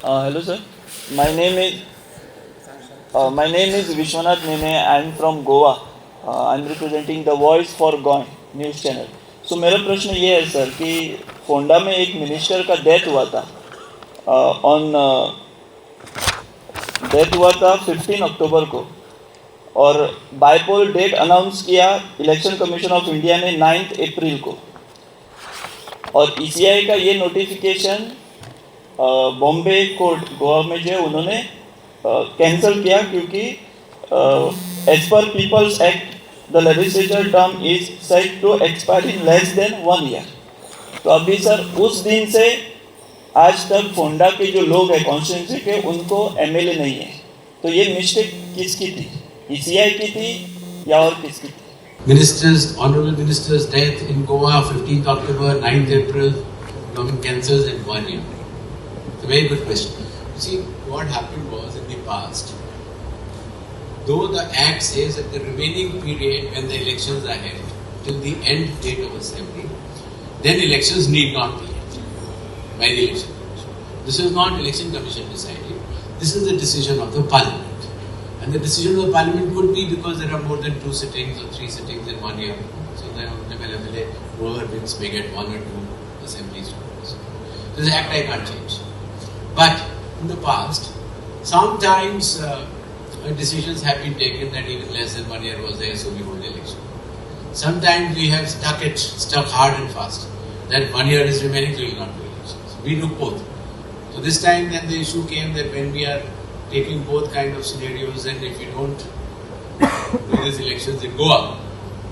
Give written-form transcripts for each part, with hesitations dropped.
Hello, sir. My name is Vishwanath Nene. I am from Goa. I am representing the Voice for Goan news channel. So मेरा प्रश्न ये है sir कि फोंडा में एक minister का डेथ हुआ था डेथ हुआ था 15 अक्टूबर को, और बायपोल डेट अनाउंस किया इलेक्शन कमीशन ऑफ इंडिया ने 9 अप्रैल को, और ईसीआई का ये नोटिफिकेशन बॉम्बे कोर्ट गोवा में जो उन्होंने कैंसिल किया, क्योंकि as per people's act the legislature term is set to expire in less than 1 year. तो अभी सर उस दिन से आज तक फोंडा के जो लोग हैं कॉन्स्टिट्यूंसी के, उनको एमएलए नहीं है. तो ये मिस्टेक किसकी थी, ईसीआई की थी या और किसकी थी? Honorable Minister's death in Goa, 15th October, 9th April, government cancels in 1 year. It's a very good question. See, what happened was in the past, though the Act says that the remaining period when the elections are held till the end date of assembly, then elections need not be held by the election commission. This is not election commission decided. This is the decision of the parliament. And the decision of the parliament could be because there are more than 2 sittings or 3 sittings in 1 year. So the MLA, whoever wins, may get 1 or 2 assemblies. So this Act I can't change. But in the past, sometimes decisions have been taken that even less than 1 year was there, so we hold the election. Sometimes we have stuck hard and fast, that 1 year is remaining, so we will not do elections. We do both. So this time then the issue came that when we are taking both kind of scenarios, and if you don't do these elections in Goa,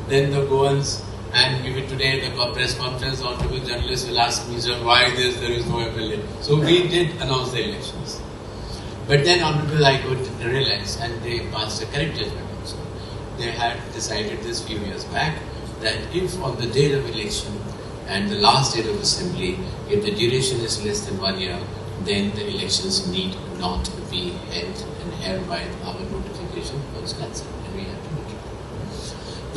then the Goans, and even today the press conference, honorable journalists will ask me, sir, why there is no MLA? So we did announce the elections. But then Honorable High Court realized, and they passed a correct judgment also. They had decided this few years back that if on the date of election and the last date of assembly, if the duration is less than 1 year, then the elections need not be held, and hereby our notification was cancelled, and we had to make it.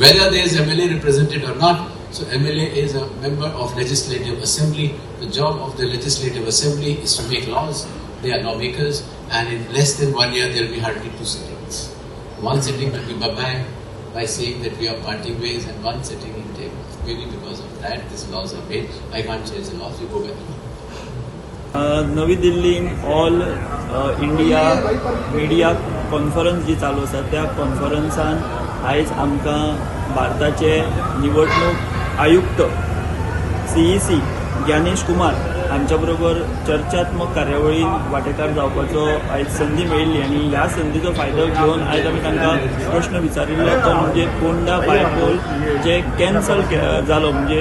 Whether there is MLA represented or not, so MLA is a member of Legislative Assembly. The job of the Legislative Assembly is to make laws. They are lawmakers, and in less than 1 year there will be hardly 2 sittings. One sitting will be bye-bye by saying that we are parting ways, and one sitting will take. Maybe because of that these laws are made. I can't change the laws, we go by the law. नवी दिल्लीन all India media conference जी चालू आसा, त्या कॉन्फरन्सान आयज आमकां भारताचे निवडणूक आयुक्त CEC Gyanesh Kumar हांच्या बरोबर चर्चात्मक कार्यावळीन वांटेकार जावपाचो आयज संदी मेळिल्ली, आनी ह्या संदीचो फायदो घेवन आयज आमी तांकां प्रश्न विचारिल्लो, तो म्हणजे फोंडा बायपोल जे कॅन्सल जालो, म्हणजे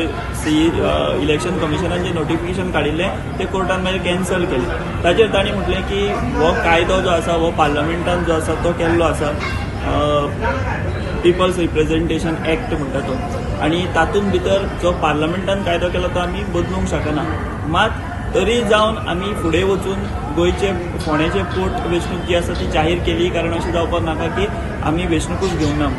इलेक्शन कमिशनान जे नोटिफिकेशन काडिल्लें ते कोर्टान मागीर कॅन्सल केलें. ताचेर तांणी म्हटलें की हो कायदो जो आसा हो पार्लमेंटान जो आसा तो केल्लो आसा, पिपल्स रिप्रेझेंटेशन एक्ट म्हणटा तो, आनी तातूंत भितर जो पार्लमेंटान कायदो केलो तो आमी बदलूंक शकना. मात तरी जावन आमी फुडें वचून गोंयचे फोंड्याचे पोट वेंचणूक जी आसा ती जाहीर केली, कारण अशें जावपाक नाका की आमी वेंचणूकूच घेवंक ना.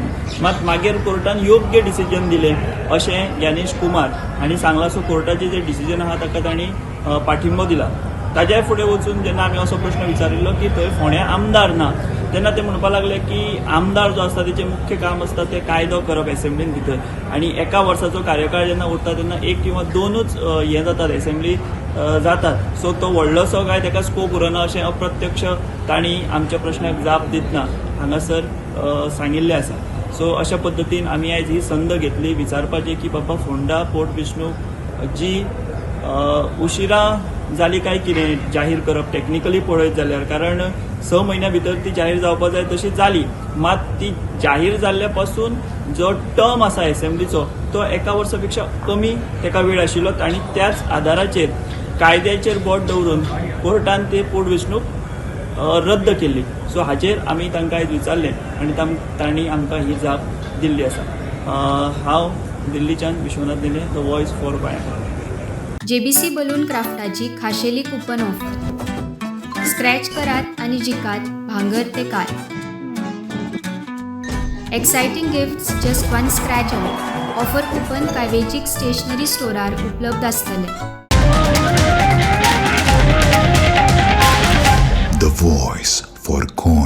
मात मागीर कोर्टान योग्य डिसिजन दिलें अशें ज्ञानेश कुमार हांणी सांगलां. सो कोर्टाचें जें डिसिजन आहा ताका तांणी पाठिंबो दिला. ताज्या फुडें वचून जेन्ना आमी असो प्रश्न विचारिल्लो की थंय फोंड्या आमदार ना, तेन्ना ते म्हणपाक लागले की आमदार जो आसता तेचें मुख्य काम आसता तें कायदो करप एसेंब्लीन भितर, आनी एका वर्साचो कार्यकाळ जेन्ना उरता तेन्ना 1 किंवा 2च हें जातात, एसेंब्ली जातात. सो तो व्हडलोसो काय ताका स्कोप उरना अशें अप्रत्यक्ष तांणी आमच्या प्रश्नाक जाप दितना हांगासर सांगिल्लें आसा. सो अशा पद्दतीन आमी आयज ही संद घेतली विचारपाची की बाबा फोंडा पोट वेंचणूक जी उशिरा जाली काय कितें जाहीर करप टेक्निकली पळयत जाल्यार, कारण 6 म्हयन्या भितर ती जाहीर जावपाक जाय तशी जाली. मात ती जाहीर जाल्ल्या पासून जो टर्म आसा एसेंब्लीचो तो 1 वर्सा पेक्षा कमी तेका वेळ आशिल्लो, आनी त्याच आदाराचेर कायद्याचेर बोट दवरून कोर्टान ते पोट वेंचणूक रद्द केल्ली. सो हाचेर आमी तांकां आयज विचारलें आनी तांणी आमकां ही जाप दिल्ली आसा. हांव दिल्लीच्यान विश्वनाथ नेने, द वॉयस फॉर गोंया. JBC बलून क्राफ्टाची खाशेली कूपन ऑफर. स्क्रॅच करात आणि जिकात भांगर ते car. Exciting gifts just 1 scratch away. Offer coupon काय वेजीक स्टेशनरी स्टोरार उपलब्ध आसतले. choice for corn.